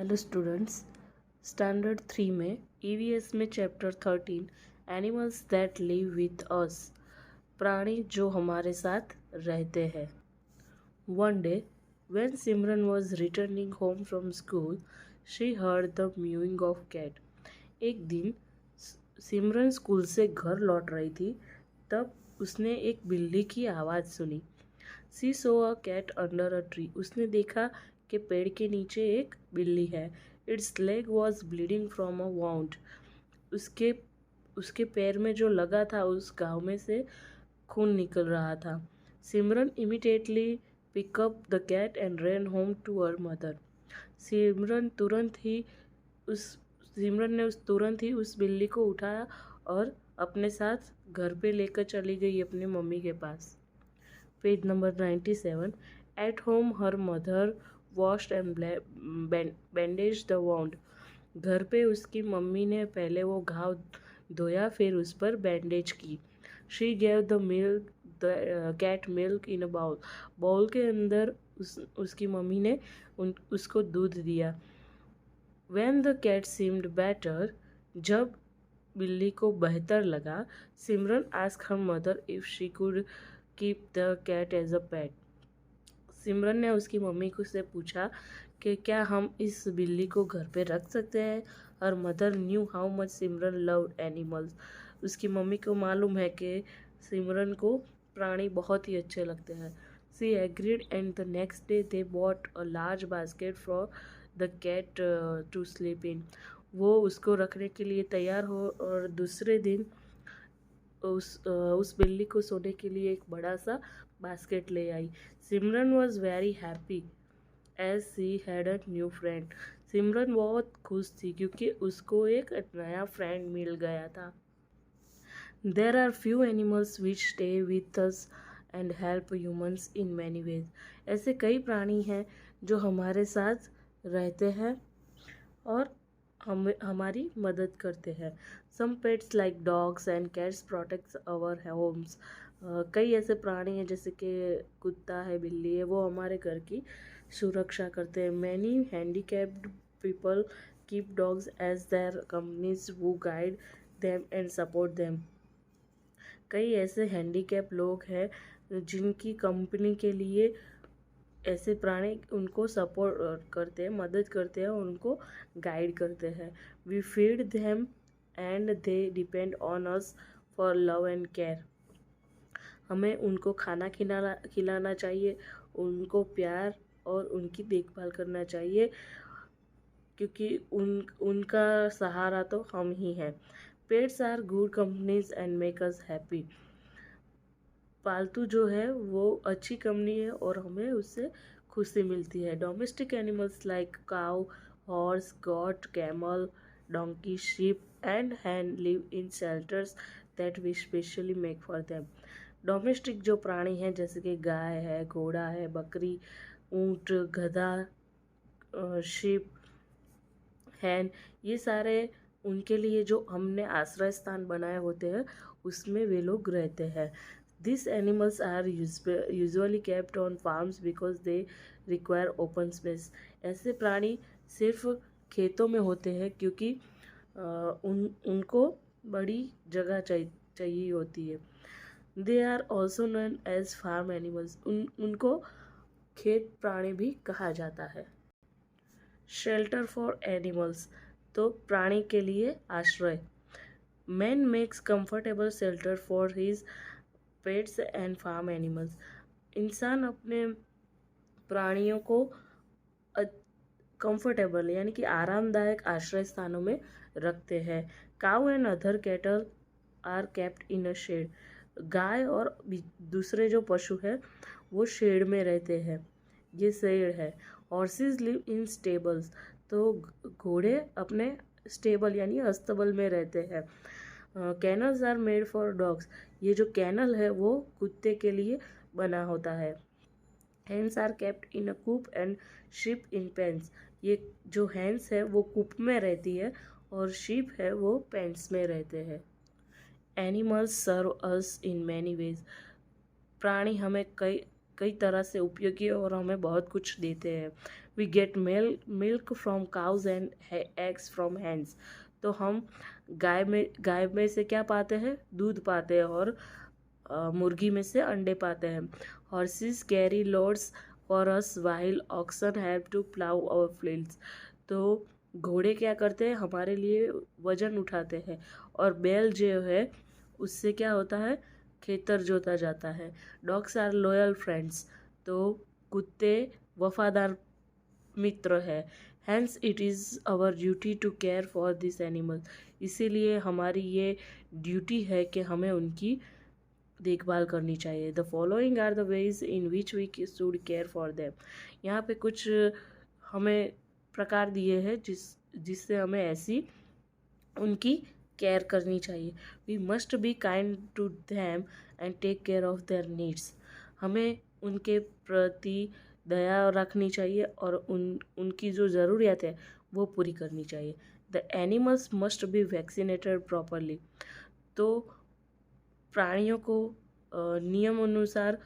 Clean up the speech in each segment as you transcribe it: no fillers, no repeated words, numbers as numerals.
Hello students, standard 3 में EVS में chapter 13 animals that live with us, प्राणी जो हमारे साथ रहते हैं। One day when Simran was returning home from school she heard the mewing of cat. एक दिन सिमरन स्कूल से घर लौट रही थी, तब उसने एक बिल्ली की आवाज़ सुनी। She saw a cat under a tree. उसने देखा कि पेड़ के नीचे एक बिल्ली है। Its leg was bleeding from a wound. उसके उसके पैर में जो लगा था उस घाव में से खून निकल रहा था। Simran immediately pick up the cat and ran home to her mother. उस तुरंत ही उस बिल्ली को उठाया और अपने साथ घर पे लेकर चली गई अपनी मम्मी के पास। Page number 97। At home her mother washed and bandage the wound. घर पे उसकी मम्मी ने पहले वो घाव धोया, फिर उस पर बैंडेज की। She gave the cat milk in a bowl. Bowl के अंदर उसकी मम्मी ने उसको दूध दिया। When the cat seemed better, जब बिल्ली को बेहतर लगा, सिमरन asked her mother if she could keep the cat as a pet. सिमरन ने उसकी मम्मी को से पूछा कि क्या हम इस बिल्ली को घर पे रख सकते हैं। और mother knew how much Simran loved animals. उसकी मम्मी को मालूम है कि सिमरन को प्राणी बहुत ही अच्छे लगते हैं। She agreed and the next day they bought a large basket for the cat to sleep in. वो उसको रखने के लिए तैयार हो और दूसरे दिन उस बिल्ली को सोने के लिए एक बड़ा सा बास्केट ले आई। Simran was very happy as she had a new friend. Simran बहुत खुश थी क्योंकि उसको एक नया फ्रेंड मिल गया था। There are few animals which stay with us and help humans in many ways. ऐसे कई प्राणी हैं जो हमारे साथ रहते हैं और हमारी मदद करते हैं। Some pets like dogs and cats protects our homes. कई ऐसे प्राणी हैं जैसे कि कुत्ता है, बिल्ली है, वो हमारे घर की सुरक्षा करते हैं। Many handicapped people keep dogs as their companies who guide them and support them. कई ऐसे हैंडीकैप लोग हैं जिनकी कंपनी के लिए ऐसे प्राणी उनको सपोर्ट करते हैं, मदद करते हैं, उनको गाइड करते हैं। We feed them and they depend on us for love and care. हमें उनको खाना खिलाना चाहिए, उनको प्यार और उनकी देखभाल करना चाहिए क्योंकि उनका सहारा तो हम ही हैं। Pets are good companies and make us happy. पालतू जो है वो अच्छी कंपनी है और हमें उससे खुशी मिलती है। Domestic animals like cow, horse, goat, camel, donkey, sheep and hen live in shelters that we specially make for them. Domestic जो प्राणी हैं जैसे कि गाय है, घोड़ा है, बकरी, ऊंट, गधा, शीप, हैन, ये सारे उनके लिए जो हमने आश्रय स्थान बनाए होते हैं उसमें वे लोग रहते हैं। These animals are usually kept on farms because they require open space. ऐसे प्राणी सिर्फ खेतों में होते हैं क्योंकि उनको बड़ी जगह चाहिए होती है। They are also known as farm animals. उनको खेत प्राणी भी कहा जाता है। शेल्टर फॉर एनिमल्स, तो प्राणी के लिए आश्रय। Man makes comfortable shelter for his pets and farm animals. इंसान अपने प्राणियों को कंफर्टेबल यानी कि आरामदायक आश्रय स्थानों में रखते हैं। Cow and other cattle are kept in a shed. गाय और दूसरे जो पशु है वो शेड में रहते हैं, ये शेड है। हॉर्सेस लिव इन स्टेबल्स, तो घोड़े अपने स्टेबल यानी अस्तबल में रहते हैं। Kennels are made for dogs, ये जो कैनल है वो कुत्ते के लिए बना होता है। Hens are kept in a coop and sheep in pens, ये जो हैंस है वो कूप में रहती है और शीप है वो पेन्स में रहते हैं। Animals serve us in many ways, प्राणी हमें कई तरह से उपयोगी और हमें बहुत कुछ देते हैं। We get milk from cows and eggs from hens. तो हम गाय में से क्या पाते हैं? दूध पाते हैं, और मुर्गी में से अंडे पाते हैं। Horses carry loads for us while oxen have to plough our fields. तो घोड़े क्या करते हैं? हमारे लिए वजन उठाते हैं, और बैल जो है उससे क्या होता है? खेतर जोता जाता है। Dogs are loyal friends. तो कुत्ते वफादार मित्र है। Hence it is our duty to care for this animal. इसीलिए हमारी ये ड्यूटी है कि हमें उनकी देखभाल करनी चाहिए। The following are the ways in which we should care for them. यहाँ पे कुछ हमें प्रकार दिए हैं जिससे हमें ऐसी उनकी केयर करनी चाहिए। We must be kind to them and take care of their needs. हमें उनके प्रति दया रखनी चाहिए और उनकी जो ज़रूरियात है वो पूरी करनी चाहिए। The animals must be vaccinated properly. तो प्राणियों को नियम अनुसार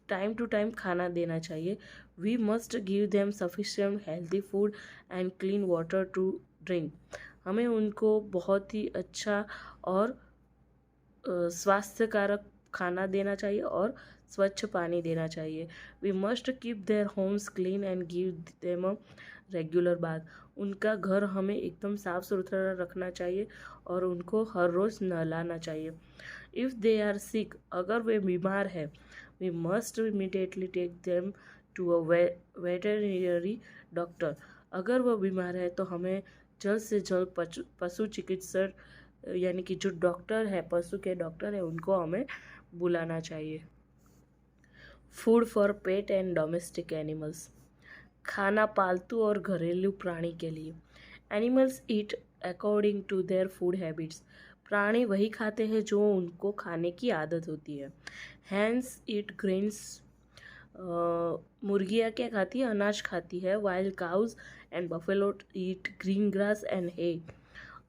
टाइम टू टाइम खाना देना चाहिए। We must give them sufficient healthy food and clean water to drink. हमें उनको बहुत ही अच्छा और स्वास्थ्यकारक खाना देना चाहिए और स्वच्छ पानी देना चाहिए। We must keep their homes clean and give them a regular bath. उनका घर हमें एकदम साफ सुथरा रखना चाहिए और उनको हर रोज़ नहलाना चाहिए। इफ़ दे आर सिक, अगर वे बीमार है, we must immediately take them to a veterinary doctor. अगर वह बीमार है तो हमें जल्द से जल्द पशु चिकित्सक यानी कि जो डॉक्टर है, पशु के डॉक्टर है, उनको हमें बुलाना चाहिए। Food for pet and domestic animals. खाना पालतू और घरेलू प्राणी के लिए। Animals eat according to their food habits. प्राणी वही खाते हैं जो उनको खाने की आदत होती है। Hens eat grains. मुर्गियाँ क्या खाती है? अनाज खाती है। Wild cows and buffalo eat green grass and hay.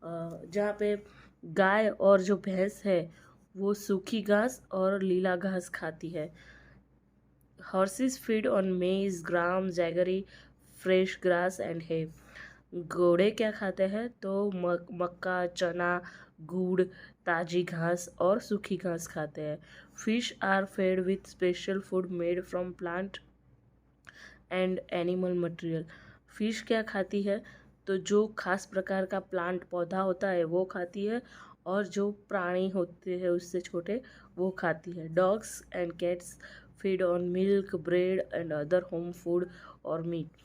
जहाँ पे गाय और जो भैंस है वो सूखी घास और लीला घास खाती है। हॉर्सेस फीड ऑन मेज, ग्राम, जैगरी, फ्रेश ग्रास एंड हे। घोड़े क्या खाते हैं? तो मक्का, चना, गुड़, ताजी घास और सूखी घास खाते हैं। Fish are fed with special food made from plant and animal material. Fish क्या खाती है? तो जो खास प्रकार का प्लांट पौधा होता है वो खाती है, और जो प्राणी होते हैं उससे छोटे वो खाती है। Dogs and cats feed on milk, bread and other home food और मीट।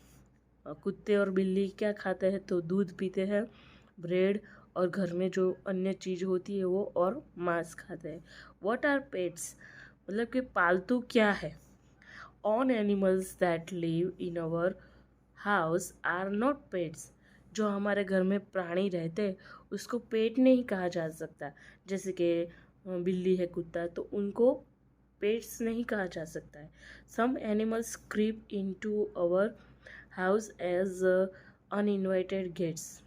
कुत्ते और बिल्ली क्या खाते हैं? तो दूध पीते हैं, ब्रेड और घर में जो अन्य चीज़ होती है वो, और मांस खाते हैं। What are pets? मतलब कि पालतू क्या है? All animals that live in our house are not pets. जो हमारे घर में प्राणी रहते हैं उसको पेट नहीं कहा जा सकता। जैसे कि बिल्ली है, कुत्ता है, तो उनको पेट्स नहीं कहा जा सकता है। Some animals creep into our house as uninvited guests.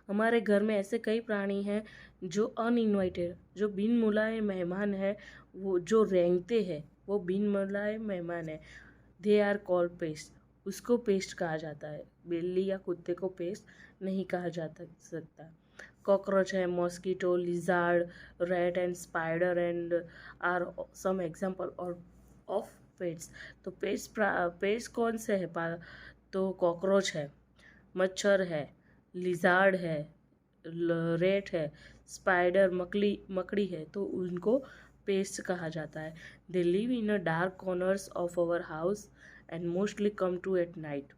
हमारे घर में ऐसे कई प्राणी हैं जो अनइनवाइटेड, जो बिन बुलाए मेहमान है, वो जो रेंगते हैं वो बिन बुलाए मेहमान है। They are called pests. उसको पेस्ट कहा जाता है। बिल्ली या कुत्ते को पेस्ट नहीं कहा जा सकता। कॉकरोच है, mosquito, lizard, rat and spider and are some example of pets. तो पेट्स कौन से है? तो कॉकरोच है, मच्छर है, लिजार्ड है, रेट है, स्पाइडर मकड़ी है, तो उनको पेस्ट कहा जाता है। They live in a dark corners of our house and mostly come to at night.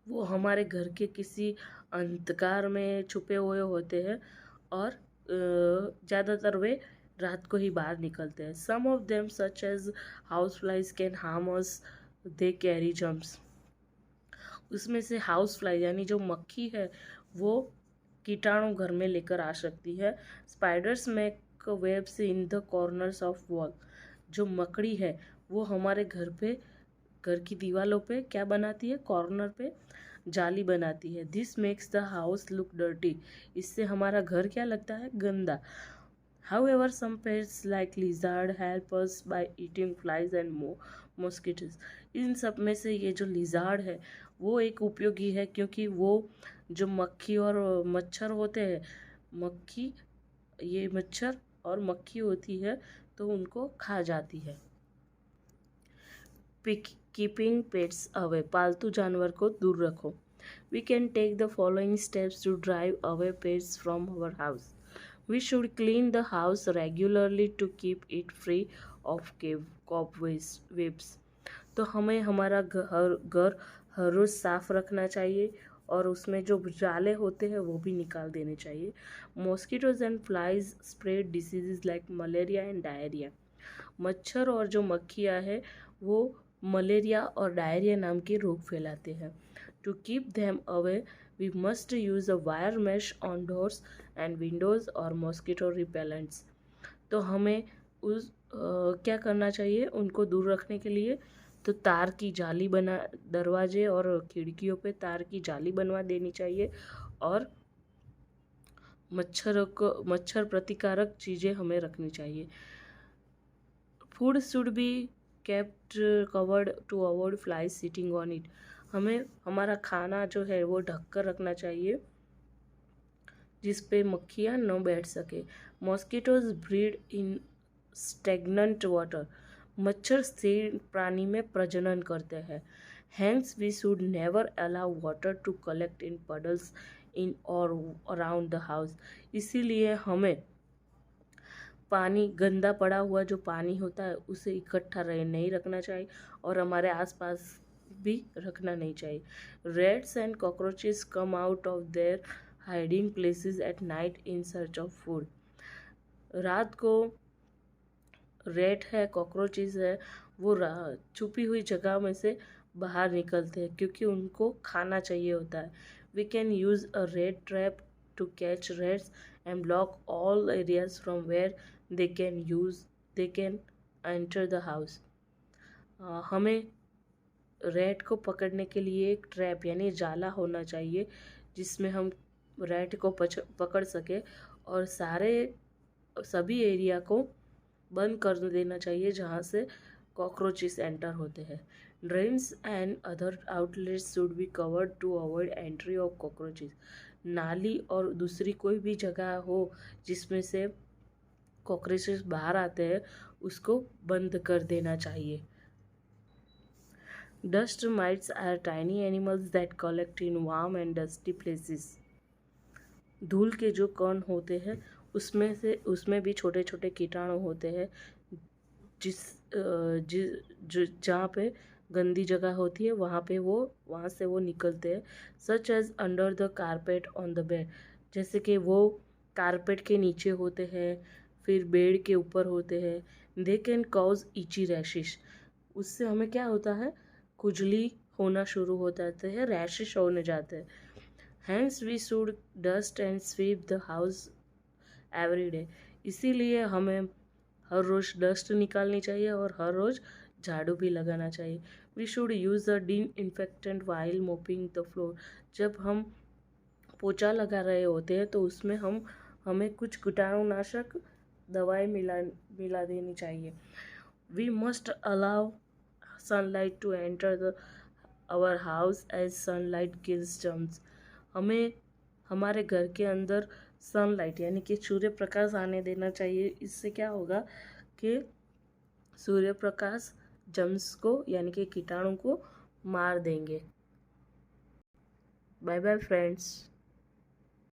वो हमारे घर के किसी अंधकार में छुपे हुए होते हैं, और ज़्यादातर वे रात को ही बाहर निकलते हैं। Some of them such as house flies can harm us, they carry germs. उसमें से हाउस फ्लाई यानी जो मक्खी है वो कीटाणु घर में लेकर आ सकती है। Spiders make webs in the corners of wall. जो मकड़ी है वो हमारे घर की दीवारों पे क्या बनाती है? कॉर्नर पे जाली बनाती है। This makes the house look dirty. इससे हमारा घर क्या लगता है? गंदा। However, some pets like lizard help us by eating flies and mosquitoes. इन सब में से ये जो लिजार्ड है वो एक उपयोगी है, क्योंकि वो जो मक्खी और मच्छर होते हैं, ये मच्छर और मक्खी होती है तो उनको खा जाती है। कीपिंग पेट्स अवे, पालतू जानवर को दूर रखो। We can take the following steps to drive away pests from our house. We should clean the house regularly to keep it free of cobwebs. तो हमें हमारा घर हर रोज़ साफ रखना चाहिए और उसमें जो जाले होते हैं वो भी निकाल देने चाहिए। Mosquitoes and flies spread diseases like malaria and diarrhoea. मच्छर और जो मक्खियाँ हैं वो मलेरिया और डायरिया नाम के रोग फैलाते हैं। To keep them away, we must use a wire mesh on doors and windows or mosquito repellents. तो हमें क्या करना चाहिए उनको दूर रखने के लिए? तो तार की जाली बना, दरवाजे और खिड़कियों पे तार की जाली बनवा देनी चाहिए और मच्छर प्रतिकारक चीज़ें हमें रखनी चाहिए। Food should be kept covered to avoid flies sitting on it. हमें हमारा खाना जो है वो ढक कर रखना चाहिए जिस पे मक्खियाँ न बैठ सके। Mosquitoes breed in stagnant water. मच्छर स्थिर पानी में प्रजनन करते हैं। Hence we should never allow water to collect in puddles in और अराउंड द हाउस। इसीलिए हमें पानी, गंदा पड़ा हुआ जो पानी होता है उसे इकट्ठा नहीं रखना चाहिए और हमारे आसपास भी रखना नहीं चाहिए। Rates and cockroaches come out of their hiding places at night in search of food. रात को रेट है, कॉकरोचेस है, वो छुपी हुई जगह में से बाहर निकलते हैं क्योंकि उनको खाना चाहिए होता है। We can use a rat trap to catch rats and block all areas from where they can enter the house. हमें रैट को पकड़ने के लिए एक ट्रैप यानी जाला होना चाहिए जिसमें हम रैट को पकड़ सके और सभी एरिया को बंद कर देना चाहिए जहाँ से कॉकरोचेस एंटर होते हैं। Drains and other outlets should be covered to avoid entry of cockroaches. नाली और दूसरी कोई भी जगह हो जिसमें से कॉकरोचेस बाहर आते हैं उसको बंद कर देना चाहिए। Dust mites are tiny animals that collect in warm and dusty places. धूल के जो कण होते हैं उसमें भी छोटे छोटे कीटाणु होते हैं जहाँ पे गंदी जगह होती है वहाँ से वो निकलते हैं। Such as under the carpet on the bed, जैसे कि वो कारपेट के नीचे होते हैं, फिर बेड के ऊपर होते हैं। They can cause itchy rashes. उससे हमें क्या होता है, खुजली होना शुरू हो जाते हैं, रैशेस होने जाते हैं। Hence we should dust and sweep the house every day. इसीलिए हमें हर रोज़ डस्ट निकालनी चाहिए और हर रोज़ झाड़ू भी लगाना चाहिए। We should use a disinfectant while mopping the floor. जब हम पोछा लगा रहे होते हैं तो उसमें हमें कुछ कीटाणुनाशक दवाई मिला देनी चाहिए। We must allow sunlight to enter our house as sunlight kills germs. हमें हमारे घर के अंदर सनलाइट यानी कि सूर्य प्रकाश आने देना चाहिए। इससे क्या होगा कि सूर्य प्रकाश जर्म्स को यानी कि कीटाणु को मार देंगे। Bye bye friends.